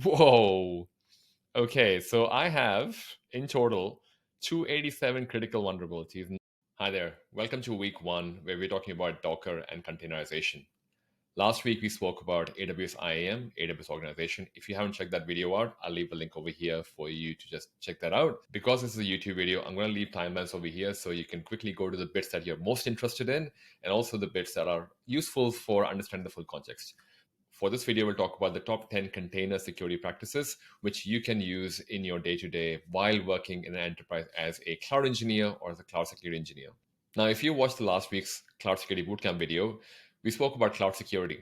Whoa. Okay, so I have in total 287 critical vulnerabilities. Hi there. Welcome to week one, where we're talking about Docker and containerization. Last week, we spoke about AWS IAM, AWS organization. If you haven't checked that video out, I'll leave a link over here for you to just check that out. Because this is a YouTube video, I'm going to leave timelines over here so you can quickly go to the bits that you're most interested in and also the bits that are useful for understanding the full context. For this video, we'll talk about the top 10 container security practices, which you can use in your day-to-day while working in an enterprise as a cloud engineer or as a cloud security engineer. Now, if you watched the last week's Cloud Security Bootcamp video, we spoke about cloud security.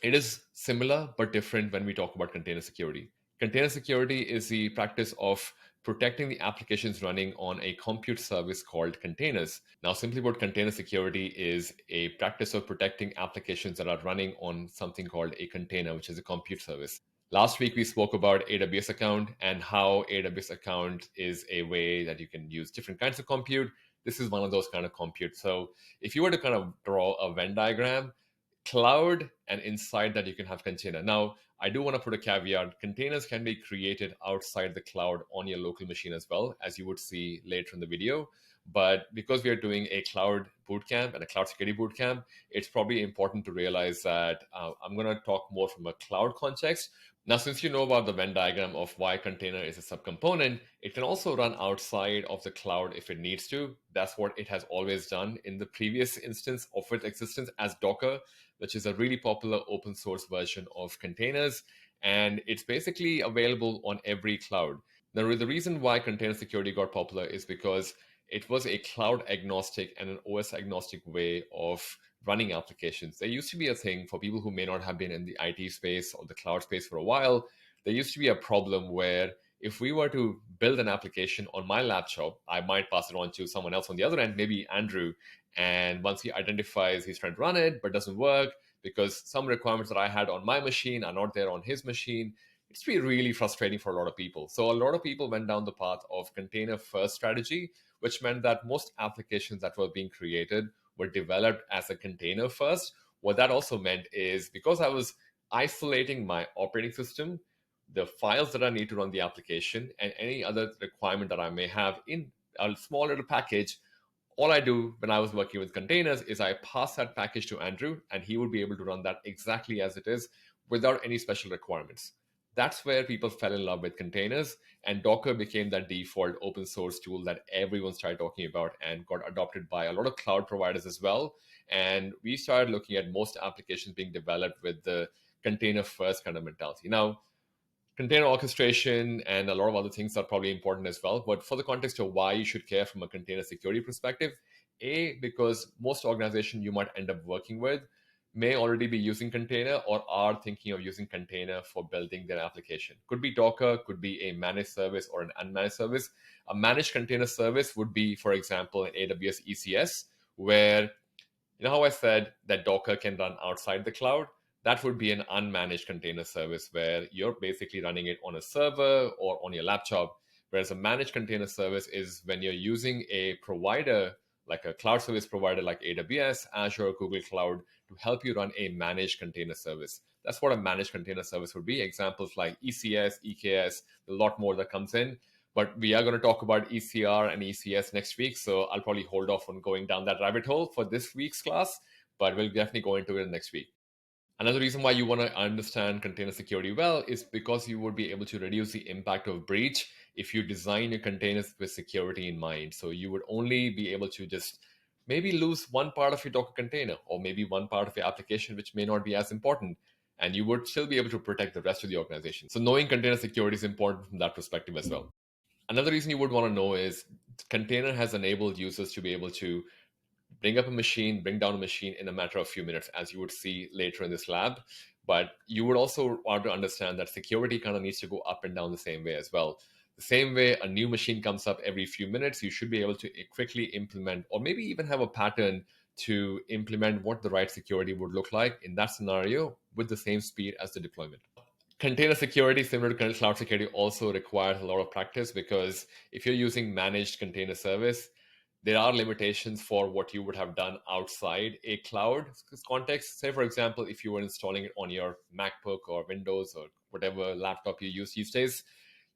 It is similar but different when we talk about container security. Container security is the practice of protecting the applications running on a compute service called containers. Now, simply put, container security is a practice of protecting applications that are running on something called a container, which is a compute service. Last week, we spoke about AWS account and how AWS account is a way that you can use different kinds of compute. This is one of those kind of compute. So if you were to kind of draw a Venn diagram, cloud, and inside that you can have container. Now, I do want to put a caveat. Containers can be created outside the cloud on your local machine as well, as you would see later in the video. But because we are doing a cloud bootcamp and a cloud security bootcamp, it's probably important to realize that I'm going to talk more from a cloud context. Now, since you know about the Venn diagram of why container is a subcomponent, it can also run outside of the cloud if it needs to. That's what it has always done in the previous instance of its existence as Docker, which is a really popular open source version of containers. And it's basically available on every cloud. Now, the reason why container security got popular is because it was a cloud agnostic and an OS agnostic way of running applications. There used to be a thing for people who may not have been in the IT space or the cloud space for a while. There used to be a problem where if we were to build an application on my laptop, I might pass it on to someone else on the other end, maybe Andrew. And once he identifies he's trying to run it, but doesn't work because some requirements that I had on my machine are not there on his machine, it's been really frustrating for a lot of people. So a lot of people went down the path of container first strategy, which meant that most applications that were being created were developed as a container first. What that also meant is because I was isolating my operating system, the files that I need to run the application, and any other requirement that I may have in a small little package, all I do when I was working with containers is I pass that package to Andrew, and he would be able to run that exactly as it is without any special requirements. That's where people fell in love with containers, and Docker became that default open source tool that everyone started talking about and got adopted by a lot of cloud providers as well. And we started looking at most applications being developed with the container first kind of mentality. Now, container orchestration and a lot of other things are probably important as well. But for the context of why you should care from a container security perspective, because most organizations you might end up working with may already be using container or are thinking of using container for building their application. Could be Docker, could be a managed service or an unmanaged service. A managed container service would be, for example, an AWS ECS, where you know how I said that Docker can run outside the cloud? That would be an unmanaged container service where you're basically running it on a server or on your laptop. Whereas a managed container service is when you're using a provider, like a cloud service provider like AWS, Azure, Google Cloud, to help you run a managed container service. That's what a managed container service would be. Examples like ECS, EKS, a lot more that comes in. But we are going to talk about ECR and ECS next week, so I'll probably hold off on going down that rabbit hole for this week's class, but we'll definitely go into it next week. Another reason why you want to understand container security well is because you would be able to reduce the impact of breach if you design your containers with security in mind. So you would only be able to just maybe lose one part of your Docker container or maybe one part of your application, which may not be as important. And you would still be able to protect the rest of the organization. So knowing container security is important from that perspective as well. Another reason you would want to know is container has enabled users to be able to bring up a machine, bring down a machine in a matter of a few minutes, as you would see later in this lab. But you would also want to understand that security kind of needs to go up and down the same way as well. The same way a new machine comes up every few minutes, you should be able to quickly implement or maybe even have a pattern to implement what the right security would look like in that scenario with the same speed as the deployment. Container security, similar to cloud security, also requires a lot of practice because if you're using managed container service, There are limitations for what you would have done outside a cloud context. Say, for example, if you were installing it on your MacBook or Windows or whatever laptop you use these days,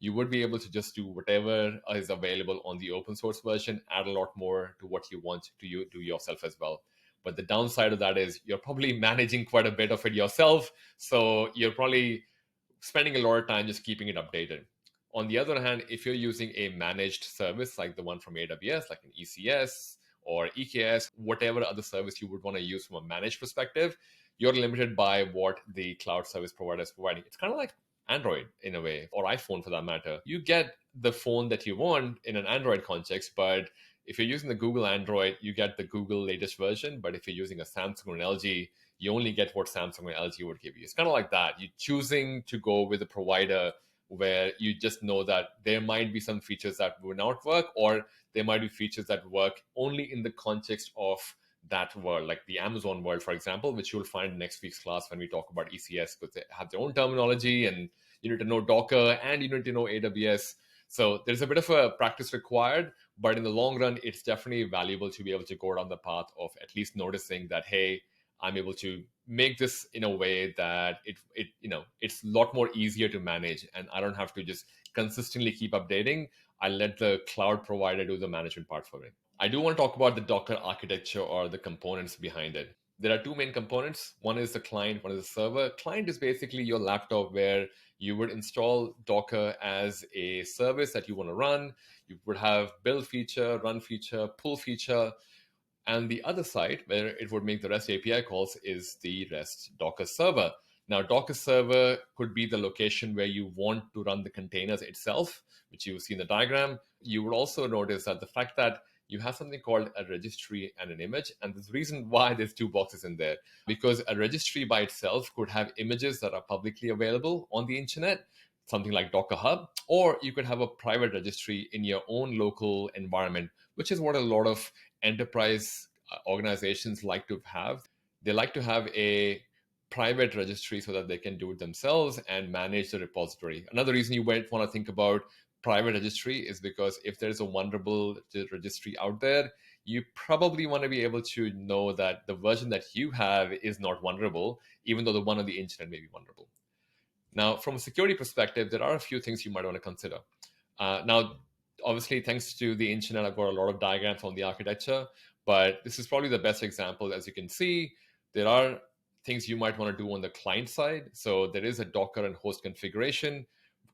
you would be able to just do whatever is available on the open source version, add a lot more to what you want to do yourself as well. But the downside of that is you're probably managing quite a bit of it yourself. So you're probably spending a lot of time just keeping it updated. On the other hand, if you're using a managed service like the one from AWS, like an ECS or EKS, whatever other service you would want to use from a managed perspective, you're limited by what the cloud service provider is providing. It's kind of like Android in a way, or iPhone for that matter. You get the phone that you want in an Android context, but if you're using the Google Android, you get the Google latest version. But if you're using a Samsung or an LG, you only get what Samsung or LG would give you. It's kind of like that. You're choosing to go with a provider where you just know that there might be some features that will not work, or there might be features that work only in the context of that world, like the Amazon world, for example, which you'll find in next week's class when we talk about ECS, because they have their own terminology and you need to know Docker and you need to know AWS. So there's a bit of a practice required, but in the long run, it's definitely valuable to be able to go down the path of at least noticing that, hey, I'm able to make this in a way that it's a lot more easier to manage, and I don't have to just consistently keep updating. I let the cloud provider do the management part for me. I do want to talk about the Docker architecture or the components behind it. There are two main components. One is the client, one is the server. Client is basically your laptop where you would install Docker as a service that you want to run. You would have build feature, run feature, pull feature. And the other side where it would make the REST API calls is the REST Docker server. Now, Docker server could be the location where you want to run the containers itself, which you see in the diagram. You will also notice that the fact that you have something called a registry and an image. And there's a reason why there's two boxes in there, because a registry by itself could have images that are publicly available on the internet, something like Docker Hub, or you could have a private registry in your own local environment, which is what a lot of enterprise organizations like to have. They like to have a private registry so that they can do it themselves and manage the repository. Another reason you might want to think about private registry is because if there's a vulnerable registry out there, you probably want to be able to know that the version that you have is not vulnerable, even though the one on the internet may be vulnerable. Now, from a security perspective, there are a few things you might want to consider. Now, obviously, thanks to the internet, I've got a lot of diagrams on the architecture, but this is probably the best example. As you can see, there are things you might want to do on the client side. So there is a Docker and host configuration.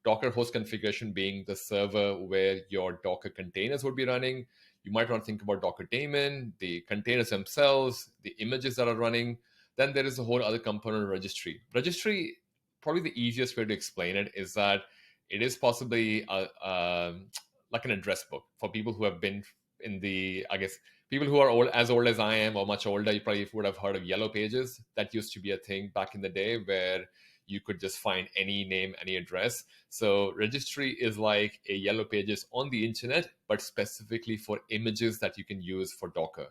Docker host configuration being the server where your Docker containers would be running. You might want to think about Docker daemon, the containers themselves, the images that are running. Then there is a whole other component, registry. Registry, probably the easiest way to explain it is that it is possibly like an address book for people who have been in the, I guess, people who are as old as I am or much older. You probably would have heard of Yellow Pages. That used to be a thing back in the day where you could just find any name, any address. So registry is like a Yellow Pages on the internet, but specifically for images that you can use for Docker.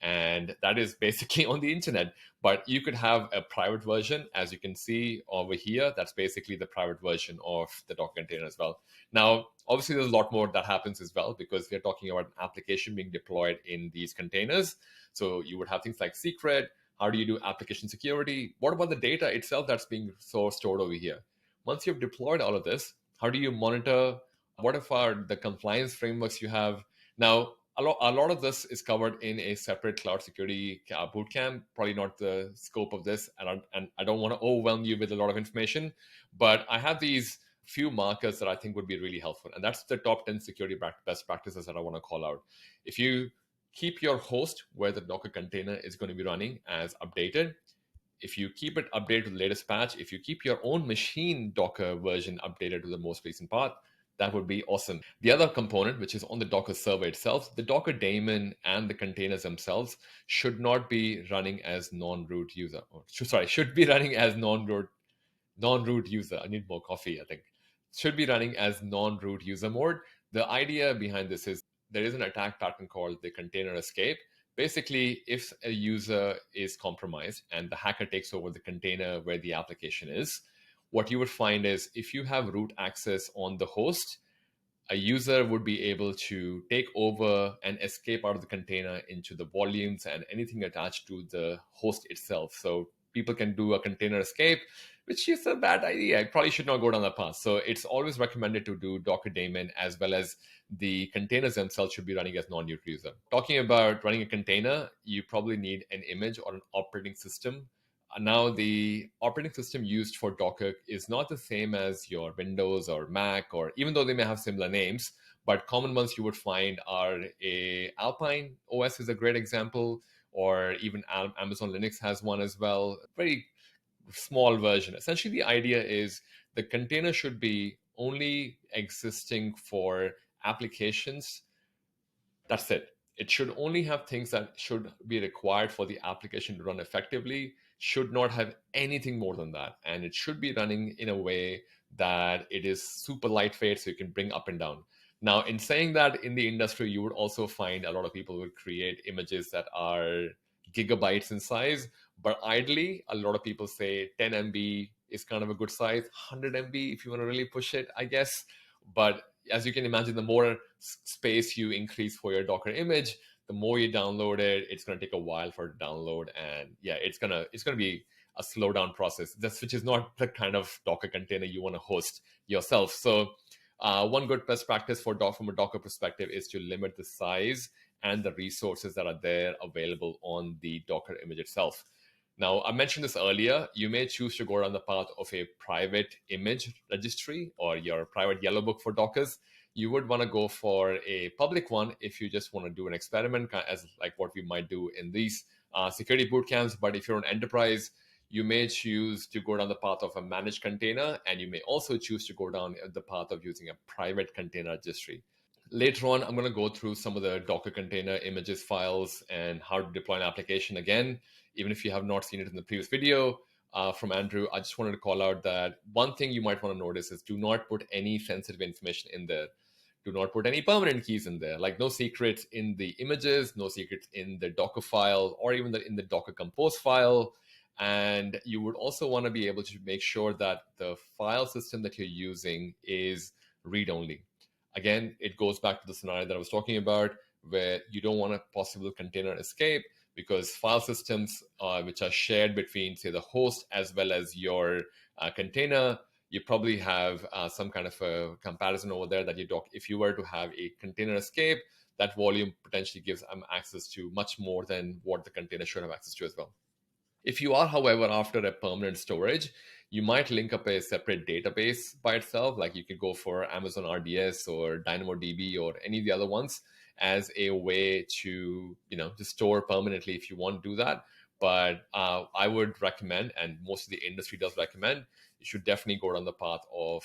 And that is basically on the internet. But you could have a private version, as you can see over here. That's basically the private version of the Docker container as well. Now, obviously, there's a lot more that happens as well, because we're talking about an application being deployed in these containers. So you would have things like secret. How do you do application security? What about the data itself that's being stored over here? Once you've deployed all of this, how do you monitor? What are the compliance frameworks you have? Now, a lot of this is covered in a separate cloud security bootcamp. Probably not the scope of this, and I don't want to overwhelm you with a lot of information, but I have these few markers that I think would be really helpful, and that's the top 10 security best practices that I want to call out. If you keep your host where the Docker container is going to be running as updated, if you keep it updated to the latest patch, if you keep your own machine Docker version updated to the most recent path, that would be awesome. The other component, which is on the Docker server itself, the Docker daemon and the containers themselves should not be running as non-root user. Should be running as non-root user. I need more coffee, I think. Should be running as non-root user mode. The idea behind this is there is an attack pattern called the container escape. Basically, if a user is compromised and the hacker takes over the container where the application is, what you would find is if you have root access on the host, a user would be able to take over and escape out of the container into the volumes and anything attached to the host itself. So people can do a container escape, which is a bad idea. I probably should not go down that path. So it's always recommended to do Docker daemon, as well as the containers themselves should be running as non-root user. Talking about running a container, you probably need an image or an operating system. Now, the operating system used for Docker is not the same as your Windows or Mac, or even though they may have similar names, but common ones you would find are a Alpine OS is a great example, or even Amazon Linux has one as well. Very small version. Essentially, the idea is the container should be only existing for applications. That's it. It should only have things that should be required for the application to run effectively, should not have anything more than that. And it should be running in a way that it is super lightweight so you can bring up and down. Now, in saying that, in the industry, you would also find a lot of people will create images that are gigabytes in size, but ideally, a lot of people say 10 MB is kind of a good size, 100 MB if you want to really push it, I guess. But as you can imagine, the more space you increase for your Docker image, the more you download it, it's going to take a while for it to download, and yeah, it's gonna be a slow down process. Which is not the kind of Docker container you want to host yourself. So, one good best practice from a Docker perspective is to limit the size and the resources that are there available on the Docker image itself. Now, I mentioned this earlier, you may choose to go down the path of a private image registry or your private yellow book for Dockers. You would want to go for a public one if you just want to do an experiment, as like what we might do in these security boot camps. But if you're an enterprise, you may choose to go down the path of a managed container, and you may also choose to go down the path of using a private container registry. Later on, I'm going to go through some of the Docker container images, files, and how to deploy an application again. Even if you have not seen it in the previous video from Andrew, I just wanted to call out that one thing you might want to notice is do not put any sensitive information in there. Do not put any permanent keys in there, like no secrets in the images, no secrets in the Docker file, or even in the Docker Compose file. And you would also want to be able to make sure that the file system that you're using is read-only. Again, it goes back to the scenario that I was talking about, where you don't want a possible container escape, because file systems which are shared between, say, the host as well as your container, you probably have some kind of a comparison over there that if you were to have a container escape, that volume potentially gives access to much more than what the container should have access to as well. If you are, however, after a permanent storage, you might link up a separate database by itself. Like you could go for Amazon RDS or DynamoDB or any of the other ones as a way to, to store permanently if you want to do that. But I would recommend, and most of the industry does recommend, you should definitely go down the path of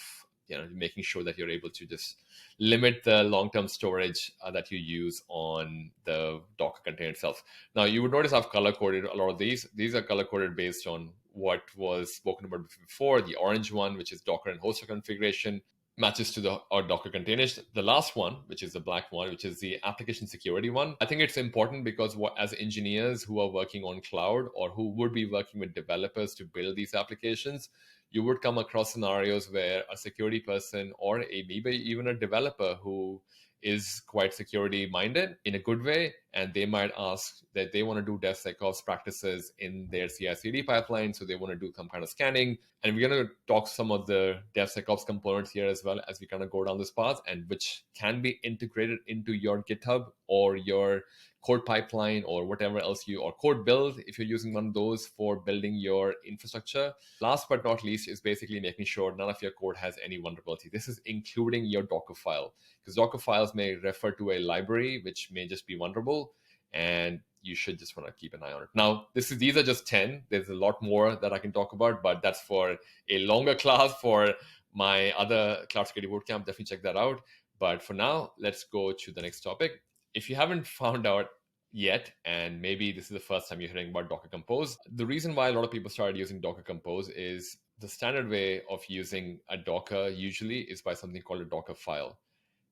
making sure that you're able to just limit the long-term storage that you use on the Docker container itself. Now, you would notice I've color-coded a lot of these. These are color-coded based on what was spoken about before. The orange one, which is Docker and hoster configuration, matches to our Docker containers. The last one, which is the black one, which is the application security one. I think it's important because as engineers who are working on cloud or who would be working with developers to build these applications, you would come across scenarios where a security person or maybe even a developer who is quite security minded in a good way, and they might ask that they want to do DevSecOps practices in their CI/CD pipeline, so they want to do some kind of scanning. And we're going to talk some of the DevSecOps components here as well as we kind of go down this path, and which can be integrated into your GitHub or your code pipeline or whatever else or code build if you're using one of those for building your infrastructure. Last but not least is basically making sure none of your code has any vulnerability. This is including your Docker file, because Docker files may refer to a library which may just be vulnerable, and you should just want to keep an eye on it. Now, these are just 10. There's a lot more that I can talk about, but that's for a longer class for my other Cloud Security Bootcamp. Definitely check that out. But for now, let's go to the next topic. If you haven't found out yet, and maybe this is the first time you're hearing about Docker Compose, the reason why a lot of people started using Docker Compose is the standard way of using a Docker usually is by something called a Docker file.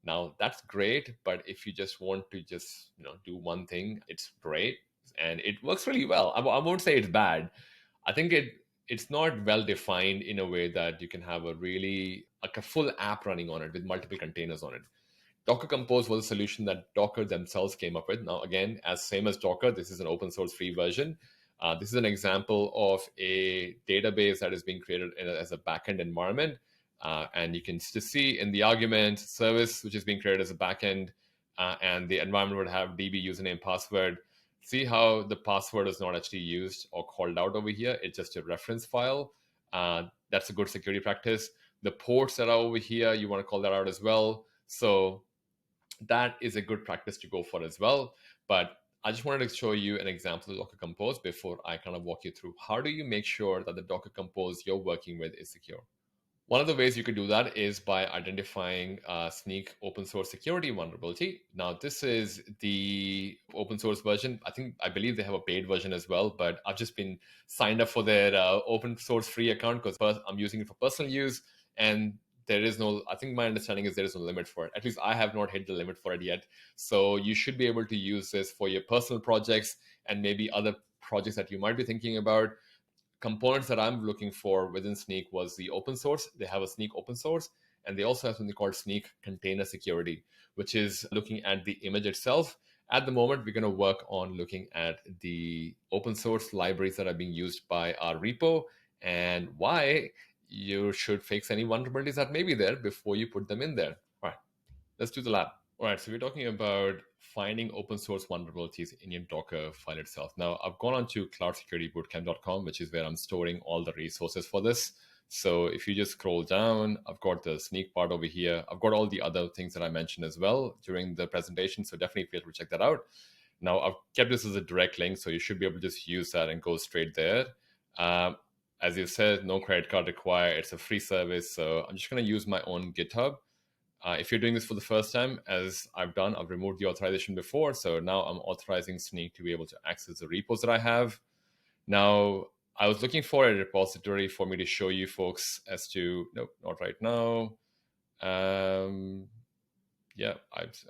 Now, that's great, but if you just want to just do one thing, it's great, and it works really well. I won't say it's bad. I think it's not well defined in a way that you can have a really like a full app running on it with multiple containers on it. Docker Compose was a solution that Docker themselves came up with. Now, again, as same as Docker, this is an open source free version. This is an example of a database that is being created as a backend environment. And you can just see in the argument service, which is being created as a backend, and the environment would have DB username, password. See how the password is not actually used or called out over here. It's just a reference file. That's a good security practice. The ports that are over here, you want to call that out as well. So that is a good practice to go for as well. But I just wanted to show you an example of Docker Compose before I kind of walk you through how do you make sure that the Docker Compose you're working with is secure. One of the ways you could do that is by identifying Snyk open source security vulnerability. Now, this is the open source version. I believe they have a paid version as well, but I've just been signed up for their open source free account because I'm using it for personal use. And there is no, I think my understanding is there is no limit for it. At least I have not hit the limit for it yet. So you should be able to use this for your personal projects and maybe other projects that you might be thinking about. Components that I'm looking for within Snyk was the open source. They have a Snyk open source, and they also have something called Snyk Container Security, which is looking at the image itself. At the moment, we're going to work on looking at the open source libraries that are being used by our repo and why you should fix any vulnerabilities that may be there before you put them in there. All right, let's do the lab. All right, so we're talking about finding open source vulnerabilities in your Docker file itself. Now, I've gone on to cloudsecuritybootcamp.com, which is where I'm storing all the resources for this. So if you just scroll down, I've got the Snyk part over here. I've got all the other things that I mentioned as well during the presentation, so definitely feel free to check that out. Now, I've kept this as a direct link, so you should be able to just use that and go straight there. As you said, no credit card required. It's a free service, so I'm just going to use my own GitHub. If you're doing this for the first time, as I've done, I've removed the authorization before. So now I'm authorizing Snyk to be able to access the repos that I have. Now, I was looking for a repository for me to show you folks as to, nope, not right now. Yeah,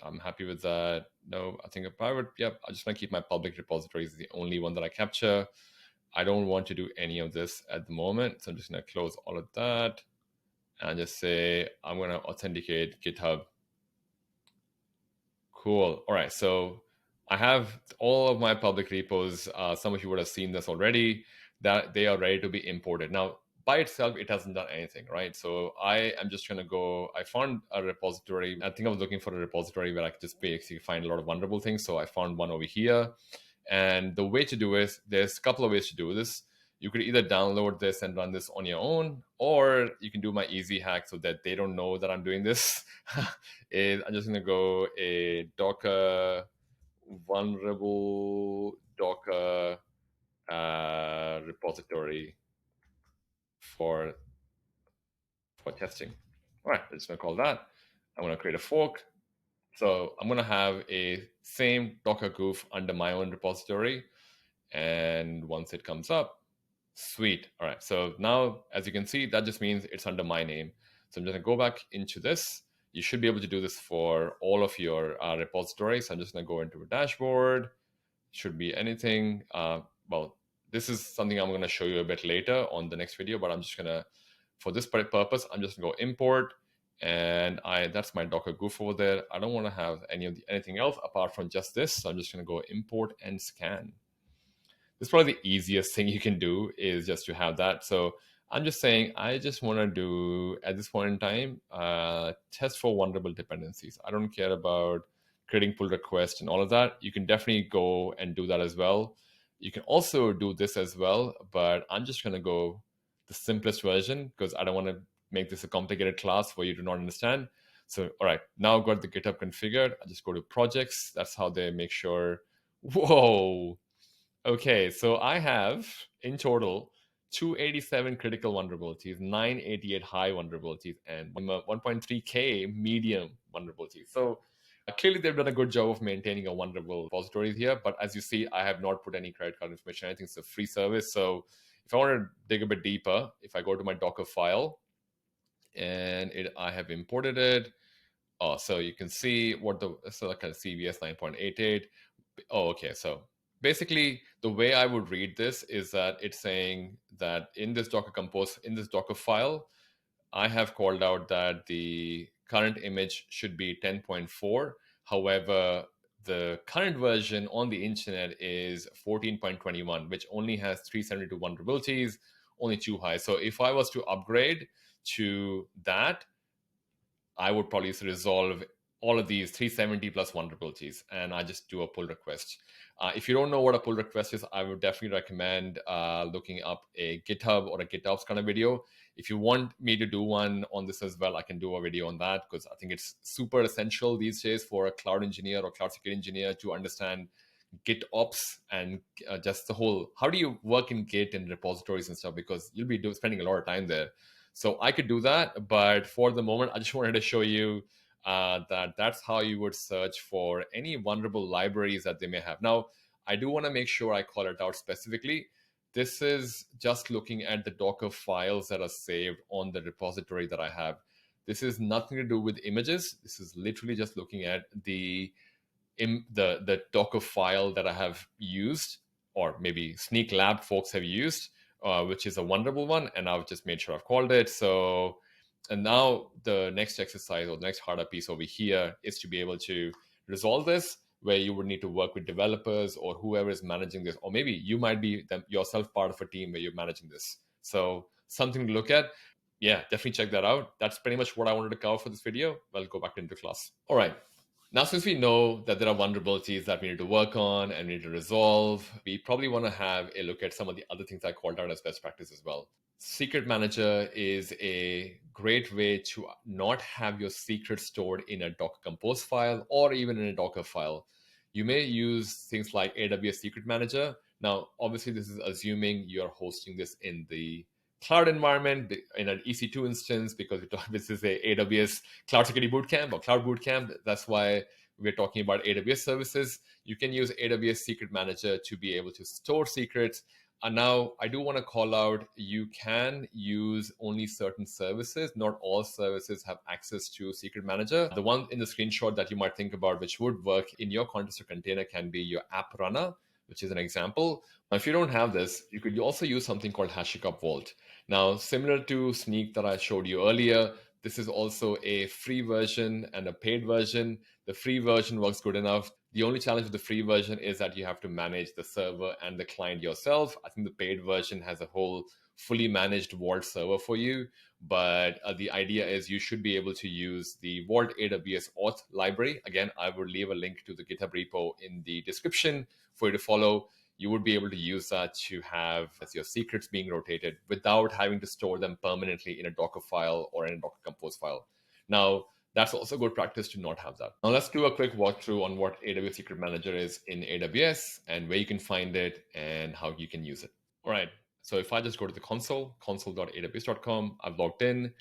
I'm happy with that. No, I think a private, yep, I just want to keep my public repositories the only one that I capture. I don't want to do any of this at the moment. So I'm just going to close all of that and just say, I'm going to authenticate GitHub. Cool. All right. So I have all of my public repos. Some of you would have seen this already, that they are ready to be imported. Now, by itself, it hasn't done anything, right? So I am just going to go, I found a repository. I think I was looking for a repository where I could just basically find a lot of vulnerable things. So I found one over here. And the way to do it, there's a couple of ways to do this. You could either download this and run this on your own, or you can do my easy hack so that they don't know that I'm doing this. I'm just going to go a Docker vulnerable Docker repository for testing. All right, I'm just going to call that. I'm going to create a fork. So I'm going to have a same Docker goof under my own repository. And once it comes up, sweet. All right. So now, as you can see, that just means it's under my name. So I'm just going to go back into this. You should be able to do this for all of your repositories. So I'm just going to go into a dashboard. Should be anything. Well, this is something I'm going to show you a bit later on the next video, but I'm just going to, for this purpose, I'm just going to go import. And that's my Docker goof over there. I don't want to have anything else apart from just this. So I'm just going to go import and scan. This is probably the easiest thing you can do, is just to have that. So I'm just saying, I just want to do, at this point in time, test for vulnerable dependencies. I don't care about creating pull requests and all of that. You can definitely go and do that as well. You can also do this as well, but I'm just going to go the simplest version because I don't want to make this a complicated class for you to not understand. So, all right, now I've got the GitHub configured. I just go to projects. That's how they make sure. Whoa. Okay, so I have in total 287 critical vulnerabilities, 988 high vulnerabilities, and 1.3K medium vulnerabilities. So clearly they've done a good job of maintaining a vulnerable repository here. But as you see, I have not put any credit card information. I think it's a free service. So if I want to dig a bit deeper, if I go to my Docker file and I have imported it, so you can see what so like a CVS 9.88. Oh, okay. So basically, the way I would read this is that it's saying that in this Docker Compose, in this Docker file, I have called out that the current image should be 10.4. However, the current version on the internet is 14.21, which only has 372 vulnerabilities, only too high. So if I was to upgrade to that, I would probably resolve all of these 370 plus vulnerabilities, and I just do a pull request. If you don't know what a pull request is, I would definitely recommend looking up a GitHub or a GitOps kind of video. If you want me to do one on this as well, I can do a video on that, because I think it's super essential these days for a cloud engineer or cloud security engineer to understand GitOps and just the whole, how do you work in Git and repositories and stuff, because you'll be spending a lot of time there. So I could do that, but for the moment, I just wanted to show you that that's how you would search for any vulnerable libraries that they may have. Now, I do want to make sure I call it out specifically. This is just looking at the Docker files that are saved on the repository that I have. This is nothing to do with images. This is literally just looking at the Docker file that I have used, or maybe Snyk Lab folks have used, which is a vulnerable one, and I've just made sure I've called it. So, and now the next exercise or the next harder piece over here is to be able to resolve this, where you would need to work with developers or whoever is managing this, or maybe you might be yourself part of a team where you're managing this. So something to look at. Yeah, definitely check that out. That's pretty much what I wanted to cover for this video. Well, go back into class. All right. Now, since we know that there are vulnerabilities that we need to work on and we need to resolve, we probably want to have a look at some of the other things I called out as best practice as well. Secret Manager is a great way to not have your secrets stored in a Docker Compose file or even in a Docker file. You may use things like AWS Secret Manager. Now, obviously, this is assuming you're hosting this in the cloud environment in an EC2 instance, because this is a AWS Cloud Security Bootcamp or Cloud Bootcamp. That's why we're talking about AWS services. You can use AWS Secret Manager to be able to store secrets. And now I do want to call out, you can use only certain services. Not all services have access to Secret Manager. The one in the screenshot that you might think about, which would work in your context or container, can be your app runner, which is an example. Now, if you don't have this, you could also use something called Hashicorp Vault. Now, similar to Snyk that I showed you earlier, this is also a free version and a paid version. The free version works good enough. The only challenge with the free version is that you have to manage the server and the client yourself. I think the paid version has a whole fully managed Vault server for you. But the idea is you should be able to use the Vault AWS auth library. Again, I will leave a link to the GitHub repo in the description for you to follow. You would be able to use that to have as your secrets being rotated without having to store them permanently in a Docker file or in a Docker Compose file. Now, that's also good practice to not have that. Now, let's do a quick walkthrough on what AWS Secret Manager is in AWS and where you can find it and how you can use it. All right. So if I just go to the console.aws.com, I've logged in,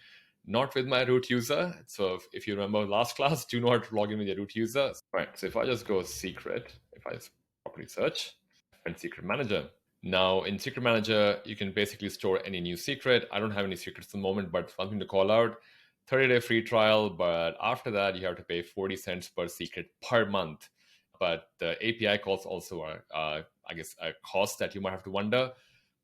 not with my root user. So if you remember last class, do not log in with your root user. All right. So if I just go secret, if I properly search, and Secret Manager. Now, in Secret Manager, you can basically store any new secret. I don't have any secrets at the moment, but something to call out. 30-day free trial, but after that, you have to pay 40 cents per secret per month. But the API calls also are, I guess, a cost that you might have to wonder.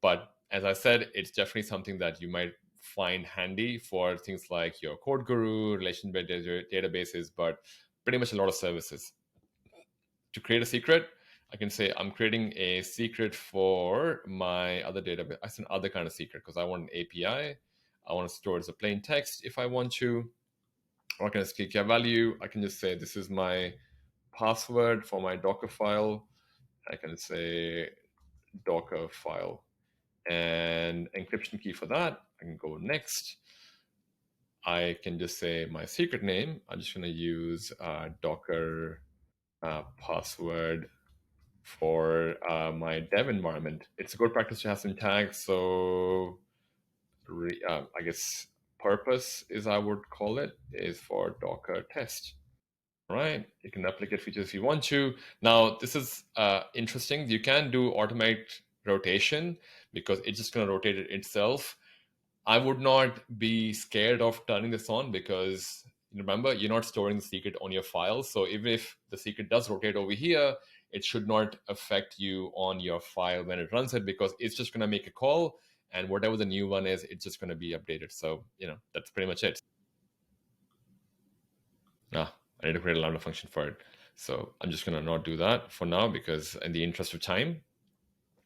But as I said, it's definitely something that you might find handy for things like your code guru, relational databases, but pretty much a lot of services. To create a secret, I can say I'm creating a secret for my other database. It's an other kind of secret because I want an API. I want to store it as a plain text if I want to. Or I can just click a value. I can just say this is my password for my Docker file. I can say Docker file and encryption key for that. I can go next. I can just say my secret name. I'm just going to use Docker password for my dev environment. It's a good practice to have some tags. So I guess purpose is, I would call it, is for Docker test. Right? You can replicate features if you want to. Now, this is interesting. You can do automatic rotation because it's just going to rotate it itself. I would not be scared of turning this on because remember, you're not storing the secret on your file. So even if the secret does rotate over here, it should not affect you on your file when it runs it, because it's just going to make a call and whatever the new one is, it's just going to be updated. So, that's pretty much it. Ah, I need to create a Lambda function for it. So I'm just going to not do that for now because in the interest of time.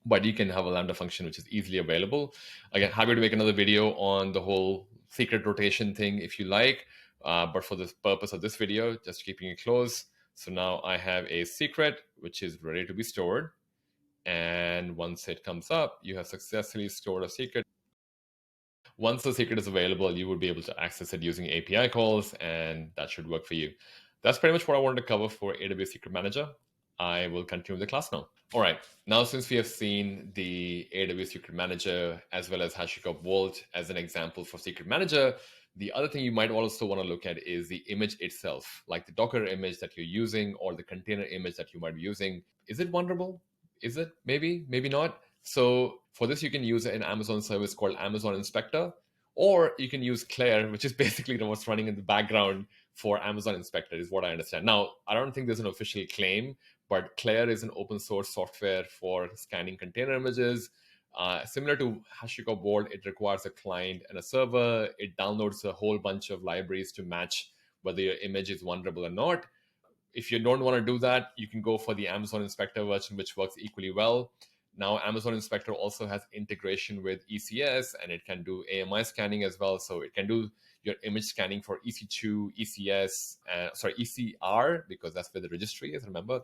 But you can have a Lambda function which is easily available. Again, happy to make another video on the whole secret rotation thing if you like. But for the purpose of this video, just keeping it close. So now I have a secret which is ready to be stored. And once it comes up, you have successfully stored a secret. Once the secret is available, you would be able to access it using API calls, and that should work for you. That's pretty much what I wanted to cover for AWS Secret Manager. I will continue the class now. All right, now since we have seen the AWS Secret Manager as well as Hashicorp Vault as an example for Secret Manager, the other thing you might also want to look at is the image itself, like the Docker image that you're using or the container image that you might be using. Is it vulnerable? Is it? Maybe, maybe not. So for this, you can use an Amazon service called Amazon Inspector, or you can use Claire, which is basically what's running in the background for Amazon Inspector, is what I understand. Now, I don't think there's an official claim, but Claire is an open source software for scanning container images. Similar to HashiCorp Vault, it requires a client and a server. It downloads a whole bunch of libraries to match whether your image is vulnerable or not. If you don't want to do that, you can go for the Amazon Inspector version, which works equally well. Now, Amazon Inspector also has integration with ECS, and it can do AMI scanning as well. So it can do your image scanning for EC2, ECS, ECR, because that's where the registry is. Remember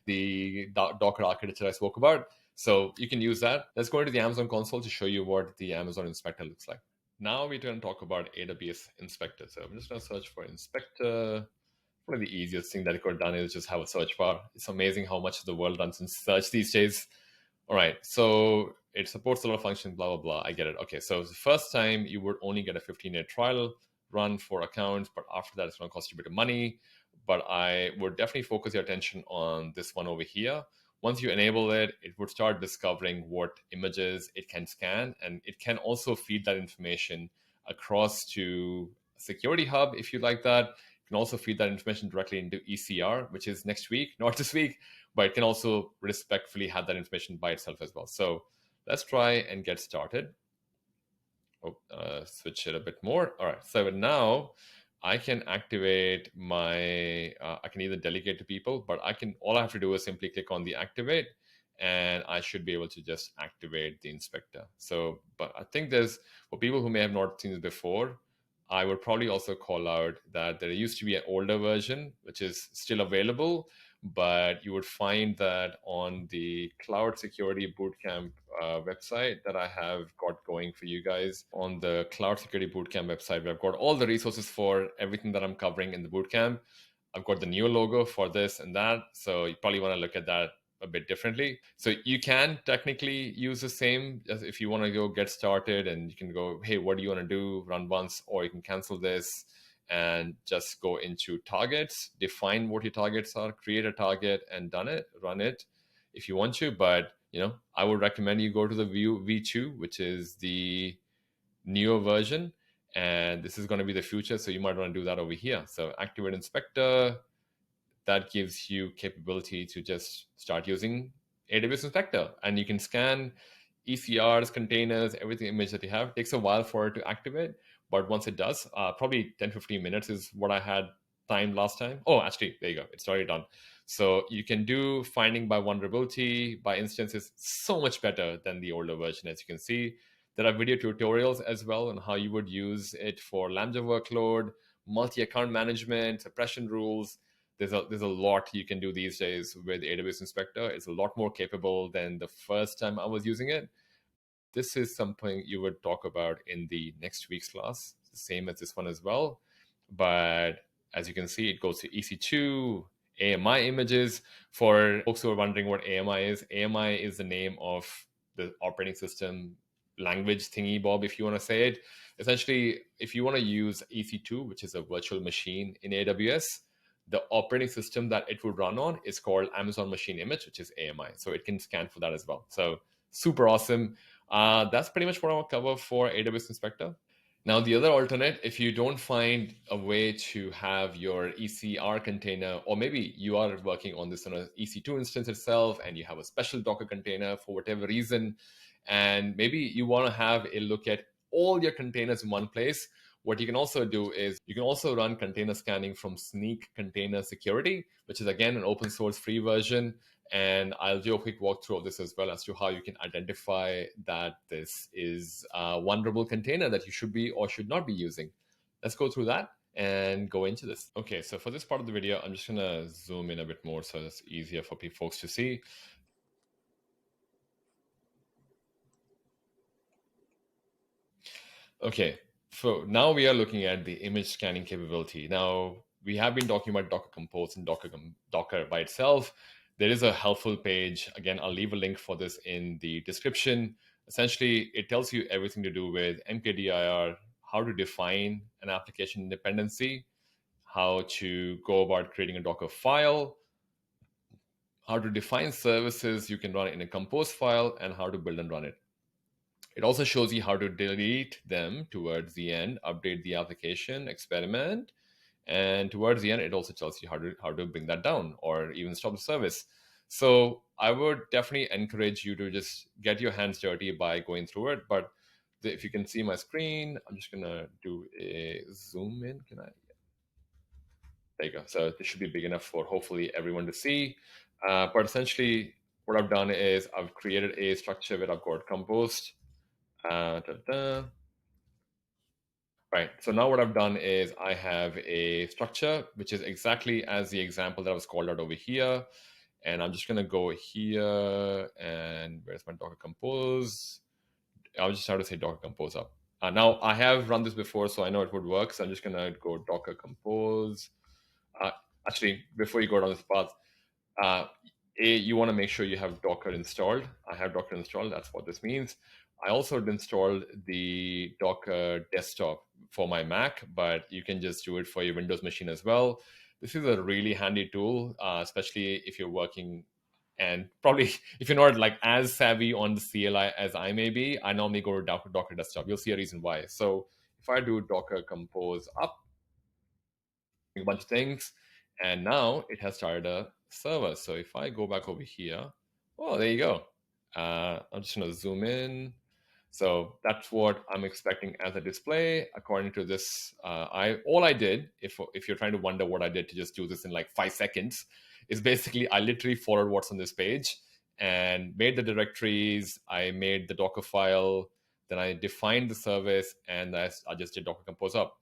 the Docker architecture I spoke about. So you can use that. Let's go into the Amazon console to show you what the Amazon Inspector looks like. Now we're going to talk about AWS Inspector. So I'm just going to search for Inspector. One of the easiest thing that I could have done is just have a search bar. It's amazing how much of the world runs in search these days. All right, so it supports a lot of functions, blah, blah, blah. I get it. Okay, so the first time you would only get a 15-day trial run for accounts, but after that, it's going to cost you a bit of money. But I would definitely focus your attention on this one over here. Once you enable it, it would start discovering what images it can scan, and it can also feed that information across to Security Hub if you like that. You can also feed that information directly into ECR, which is next week, not this week, but it can also respectfully have that information by itself as well. So let's try and get started. Switch it a bit more. All right, so now I can activate my, I can either delegate to people, but all I have to do is simply click on the activate, and I should be able to just activate the inspector. So, but I think for people who may have not seen this before, I would probably also call out that there used to be an older version, which is still available, but you would find that on the Cloud Security Bootcamp website that I have got going for you guys. On the Cloud Security Bootcamp website, I've got all the resources for everything that I'm covering in the bootcamp. I've got the new logo for this and that, so you probably want to look at that a bit differently. So you can technically use the same as if you want to go get started, and you can go, hey, what do you want to do? Run once, or you can cancel this and just go into targets, define what your targets are, create a target and run it if you want to. But I would recommend you go to the V2, which is the newer version, and this is going to be the future. So you might want to do that over here. So activate inspector. That gives you capability to just start using AWS Inspector, and you can scan ECRs, containers, everything image that you have. It takes a while for it to activate, but once it does, probably 10-15 minutes is what I had timed last time. Oh, actually, there you go. It's already done. So you can do finding by vulnerability, by instances, so much better than the older version, as you can see. There are video tutorials as well on how you would use it for Lambda workload, multi-account management, suppression rules. There's a lot you can do these days with AWS Inspector. It's a lot more capable than the first time I was using it. This is something you would talk about in the next week's class, the same as this one as well. But as you can see, it goes to EC2, AMI images. For folks who are wondering what AMI is the name of the operating system language thingy bob, if you want to say it. Essentially, if you want to use EC2, which is a virtual machine in AWS, the operating system that it would run on is called Amazon Machine Image, which is AMI. So it can scan for that as well. So super awesome. That's pretty much what I'll cover for AWS Inspector. Now, the other alternate, if you don't find a way to have your ECR container, or maybe you are working on this on an EC2 instance itself, and you have a special Docker container for whatever reason, and maybe you want to have a look at all your containers in one place. What you can also do is you can also run container scanning from Snyk Container Security, which is again an open source free version. And I'll do a quick walkthrough of this as well as to how you can identify that this is a vulnerable container that you should be or should not be using. Let's go through that and go into this. Okay, so for this part of the video, I'm just gonna zoom in a bit more so it's easier for folks to see. Okay, so now we are looking at the image scanning capability. Now, we have been talking about Docker Compose and Docker by itself. There is a helpful page. Again, I'll leave a link for this in the description. Essentially, it tells you everything to do with mkdir, how to define an application dependency, how to go about creating a Docker file, how to define services you can run in a Compose file, and how to build and run it. It also shows you how to delete them towards the end, update the application, experiment, and towards the end, it also tells you how to bring that down or even stop the service. So I would definitely encourage you to just get your hands dirty by going through it. But if you can see my screen, I'm just gonna do a zoom in. Can I? There you go. So this should be big enough for hopefully everyone to see. But essentially, what I've done is I've created a structure where I've got composed. Right. So now what I've done is I have a structure, which is exactly as the example that was called out over here. And I'm just going to go here and where's my Docker Compose? I'll just have to say Docker Compose up. Now I have run this before, so I know it would work. So I'm just going to go Docker Compose. Actually, before you go down this path, you want to make sure you have Docker installed. I have Docker installed. That's what this means. I also installed the Docker desktop for my Mac, but you can just do it for your Windows machine as well. This is a really handy tool, especially if you're working and probably if you're not like as savvy on the CLI as I may be. I normally go to Docker desktop. You'll see a reason why. So if I do Docker Compose up, a bunch of things, and now it has started a server. So if I go back over here, oh, there you go. I'm just going to zoom in. So that's what I'm expecting as a display. According to this, all I did, if you're trying to wonder what I did to just do this in like 5 seconds, is basically I literally followed what's on this page and made the directories. I made the Docker file, then I defined the service, and I just did Docker Compose up.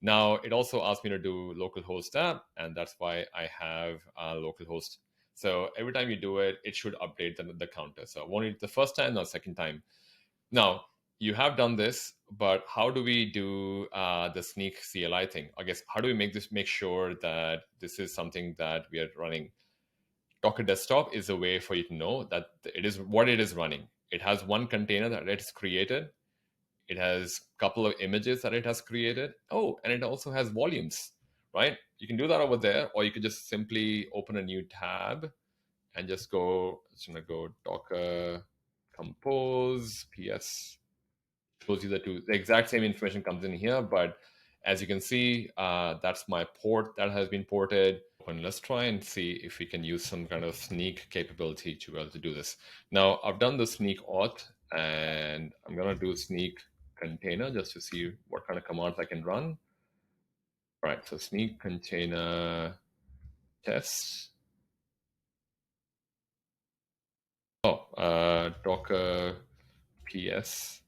Now, it also asked me to do localhost app, and that's why I have localhost. So every time you do it, it should update the counter. So I won't need the first time, not second time. Now, you have done this, but how do we do the Snyk CLI thing? I guess, how do we make sure that this is something that we are running? Docker Desktop is a way for you to know that it is what it is running. It has one container that it has created. It has a couple of images that it has created. Oh, and it also has volumes, right? You can do that over there, or you could just simply open a new tab and just go, it's gonna go Docker Compose PS. Shows you the exact same information comes in here, but as you can see, that's my port that has been ported. And let's try and see if we can use some kind of Snyk capability to be able to do this. Now, I've done the Snyk auth, and I'm gonna do Snyk container just to see what kind of commands I can run. All right, so Snyk container test. Oh, Docker PS.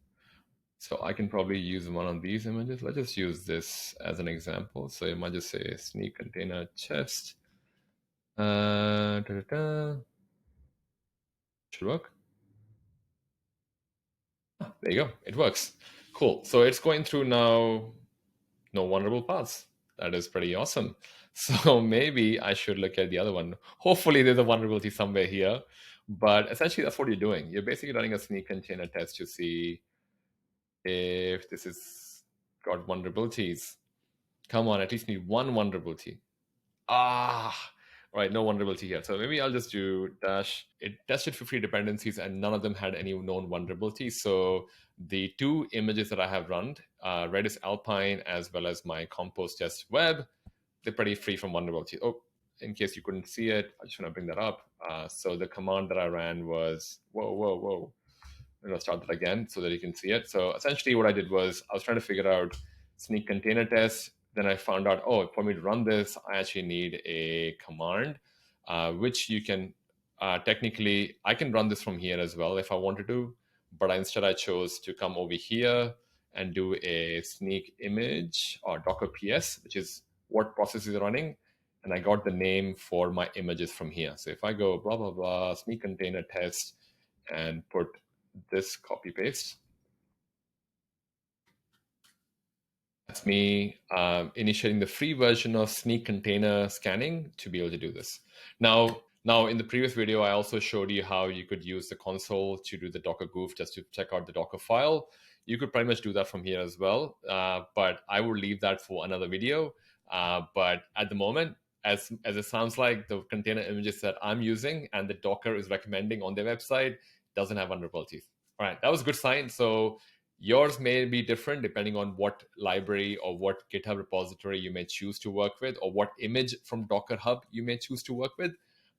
So I can probably use one of these images. Let's just use this as an example. So you might just say Snyk container chest. Should work. There you go. It works. Cool. So it's going through now. No vulnerable paths. That is pretty awesome. So maybe I should look at the other one. Hopefully there's a vulnerability somewhere here. But essentially that's what you're doing. You're basically running a Snyk container test to see if this is got vulnerabilities. Come on, at least need one vulnerability. Right, no vulnerability here. So maybe I'll just do dash. It tested 50 dependencies and none of them had any known vulnerabilities. So the two images that I have run, Redis Alpine as well as my Compose test web, they're pretty free from vulnerability. Oh, in case you couldn't see it, I just want to bring that up. So the command that I ran was, whoa. start that again so that you can see it. So essentially what I did was I was trying to figure out Snyk container test. Then I found out, oh, for me to run this, I actually need a command, which you can technically, I can run this from here as well if I wanted to, but instead I chose to come over here and do a Snyk image or Docker PS, which is what process is running. And I got the name for my images from here. So if I go blah, blah, blah, Snyk container test and put this copy paste, that's me initiating the free version of Snyk container scanning to be able to do this. Now, in the previous video, I also showed you how you could use the console to do the Docker goof just to check out the Docker file. You could pretty much do that from here as well, but I will leave that for another video. But at the moment, as it sounds like, the container images that I'm using and the Docker is recommending on their website doesn't have vulnerabilities. All right, that was a good sign. So yours may be different depending on what library or what GitHub repository you may choose to work with, or what image from Docker Hub you may choose to work with.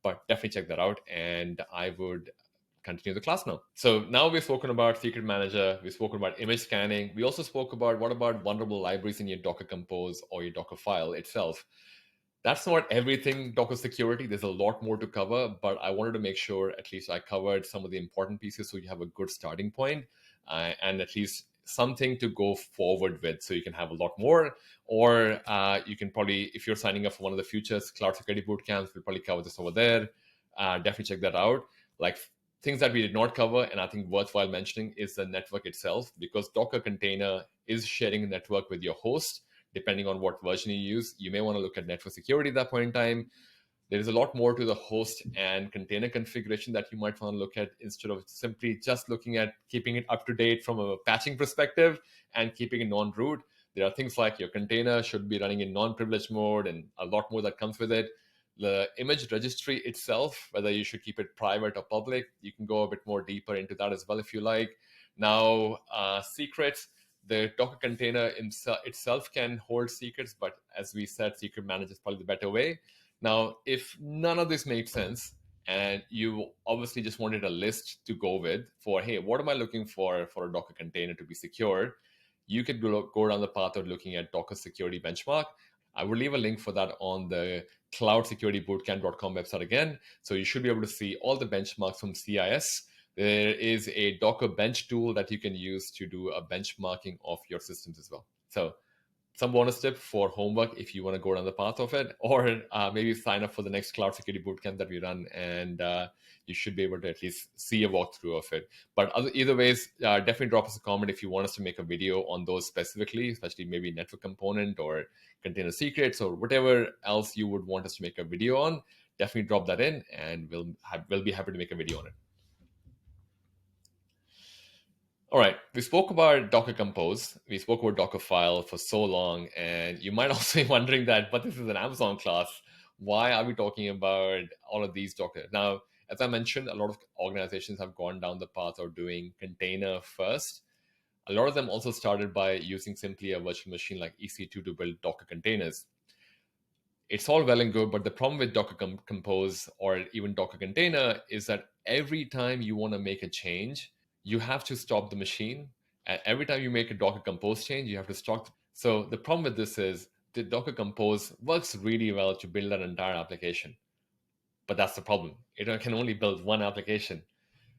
But definitely check that out, and I would continue the class now. So now we've spoken about Secret Manager, we've spoken about image scanning. We also spoke about what about vulnerable libraries in your Docker Compose or your Docker file itself. That's not everything Docker security. There's a lot more to cover, but I wanted to make sure at least I covered some of the important pieces so you have a good starting point, and at least something to go forward with so you can have a lot more. Or you can probably, if you're signing up for one of the futures Cloud Security Bootcamps, we'll probably cover this over there. Definitely check that out. Like things that we did not cover, and I think worthwhile mentioning, is the network itself, because Docker container is sharing a network with your host. Depending on what version you use, you may want to look at network security at that point in time. There is a lot more to the host and container configuration that you might want to look at, instead of simply just looking at keeping it up to date from a patching perspective and keeping it non-root. There are things like your container should be running in non-privileged mode and a lot more that comes with it. The image registry itself, whether you should keep it private or public, you can go a bit more deeper into that as well if you like. Now, secrets. The Docker container itself can hold secrets, but as we said, Secret Manager is probably the better way. Now, if none of this makes sense, and you obviously just wanted a list to go with for, hey, what am I looking for a Docker container to be secured? You could go down the path of looking at Docker Security Benchmark. I will leave a link for that on the cloudsecuritybootcamp.com website again. So you should be able to see all the benchmarks from CIS. There is a Docker bench tool that you can use to do a benchmarking of your systems as well. So some bonus tip for homework if you want to go down the path of it, or maybe sign up for the next Cloud Security Bootcamp that we run, and you should be able to at least see a walkthrough of it. But either ways, definitely drop us a comment if you want us to make a video on those specifically, especially maybe network component or container secrets or whatever else you would want us to make a video on. Definitely drop that in, and we'll be happy to make a video on it. All right, we spoke about Docker Compose. We spoke about Dockerfile for so long, and you might also be wondering that, but this is an Amazon class. Why are we talking about all of these Docker? Now, as I mentioned, a lot of organizations have gone down the path of doing container first. A lot of them also started by using simply a virtual machine like EC2 to build Docker containers. It's all well and good, but the problem with Docker Compose or even Docker Container is that every time you want to make a change, you have to stop the machine. And every time you make a Docker Compose change, you have to stop. So the problem with this is the Docker Compose works really well to build an entire application. But that's the problem. It can only build one application.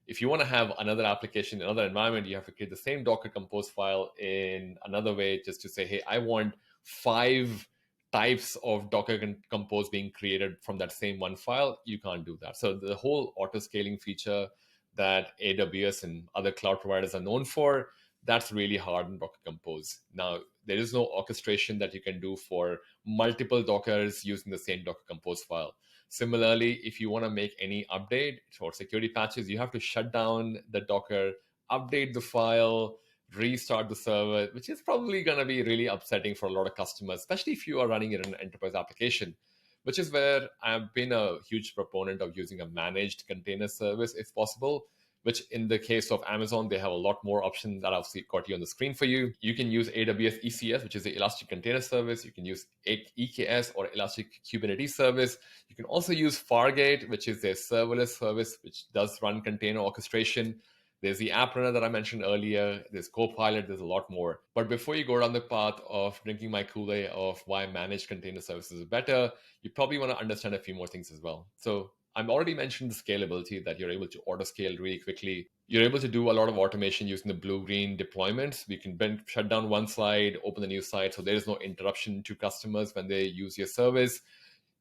If you want to have another application in another environment, you have to create the same Docker Compose file in another way, just to say, hey, I want 5 types of Docker Compose being created from that same one file. You can't do that. So the whole auto scaling feature that AWS and other cloud providers are known for, that's really hard in Docker Compose. Now, there is no orchestration that you can do for multiple Dockers using the same Docker Compose file. Similarly, if you want to make any update or security patches, you have to shut down the Docker, update the file, restart the server, which is probably going to be really upsetting for a lot of customers, especially if you are running it in an enterprise application, which is where I've been a huge proponent of using a managed container service if possible, which in the case of Amazon, they have a lot more options that I've got you on the screen for you. You can use AWS ECS, which is the Elastic Container Service. You can use EKS or Elastic Kubernetes Service. You can also use Fargate, which is a serverless service, which does run container orchestration. There's the app runner that I mentioned earlier. There's Copilot. There's a lot more. But before you go down the path of drinking my Kool-Aid of why managed container services is better, you probably want to understand a few more things as well. So I've already mentioned the scalability, that you're able to auto scale really quickly. You're able to do a lot of automation using the blue-green deployments. We can shut down one side, open the new side, so there is no interruption to customers when they use your service.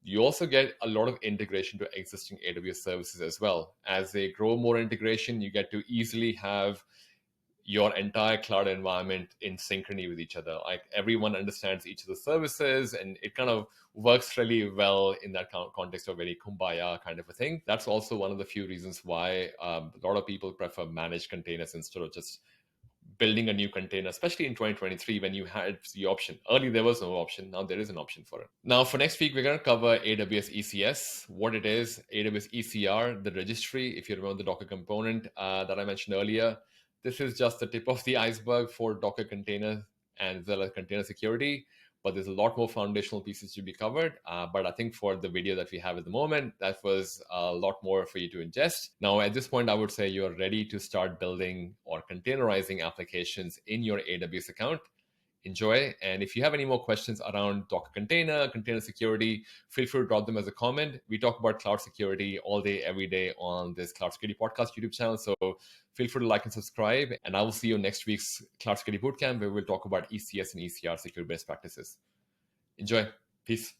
You also get a lot of integration to existing AWS services as well. As they grow more integration, you get to easily have your entire cloud environment in synchrony with each other. Like everyone understands each of the services, and it kind of works really well in that context of very kumbaya kind of a thing. That's also one of the few reasons why a lot of people prefer managed containers instead of just building a new container, especially in 2023 when you had the option. Early, there was no option. Now there is an option for it. Now, for next week, we're going to cover AWS ECS, what it is, AWS ECR, the registry, if you remember the Docker component that I mentioned earlier. This is just the tip of the iceberg for Docker containers and as well as container security. But there's a lot more foundational pieces to be covered. But I think for the video that we have at the moment, that was a lot more for you to ingest. Now, at this point, I would say you're ready to start building or containerizing applications in your AWS account. Enjoy. And if you have any more questions around Docker container security, feel free to drop them as a comment. We talk about cloud security all day, every day on this Cloud Security Podcast YouTube channel. So feel free to like and subscribe. And I will see you next week's Cloud Security Bootcamp, where we'll talk about ECS and ECR security best practices. Enjoy. Peace.